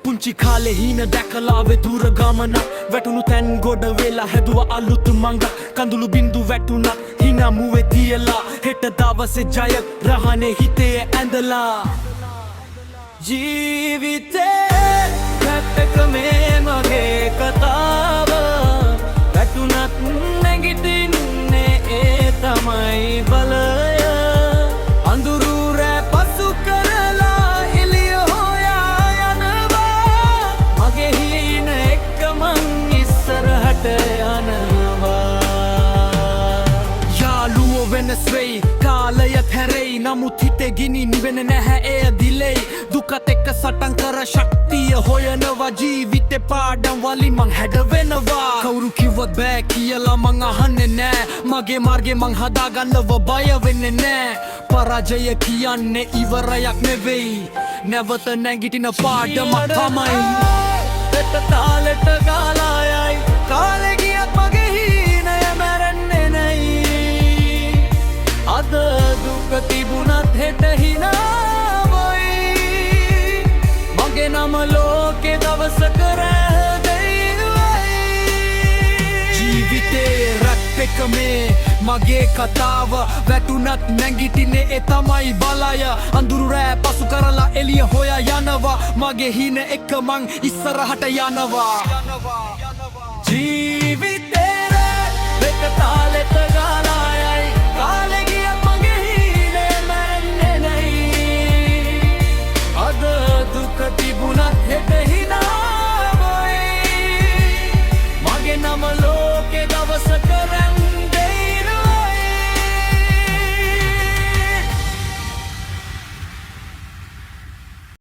පුංචි කාලේ හීන දැකලාවේ දුර ගමන වැටුණු තැන් ගොඩ වෙලා හැදුවා අලුත් මඟ කඳුළු බින්දු වැටුණා හිනා මුවේ තියලා හෙට දවසේ ජය රහනේ හිතේ ඇඳලා ජීවිතේ පැත්තක මේ මගේ කතාව වැටුණත් නැගිටින්නේ ඒ තමයි බලය අඳුරු රෑ පසු කරලා එළිය හොයා යනවා මගේ හීන එක්ක මං ඉස්සරහට යනවා යාළුවෝ වෙනස් වෙයි කාලයත් හැරෙයි නමුත් හිතේ ගිනි නිවෙන නැහැ එය දිලෙයි දුකත් එක්ක සටන් කර ශක්තිය හොයනවා ජීවිතේ පාඩම් වලින් මං හැඩවෙනවා කවුරු කිව්වත් බෑ කියලා මං අහන්නේ නෑ මගේ මාර්ගේ මං හදාගන්නව බය වෙන්නේ නෑ පරාජය කියන්නේ ඉවරයක් නෙවෙයි නැවත නැගිටින පාඩම තමයි පෙත තාලෙට ගාලා යයි කාලේ ගියත් මගේ හීනය මැරෙන්නේ නැයි අද දුක තිබුණත් හෙට හිනාවයි මගේ නම ලෝකේ දවසක රැඳෙයි ජීවිතේ රැප් එක මේ මගේ කතාව වැටුණත් නැගිටින්නේ ඒ තමයි බලය අඳුරු රෑ පසු කරලා එළිය හොයා යනවා මගේ හින එක්ක මං ඉස්සරහට යනවා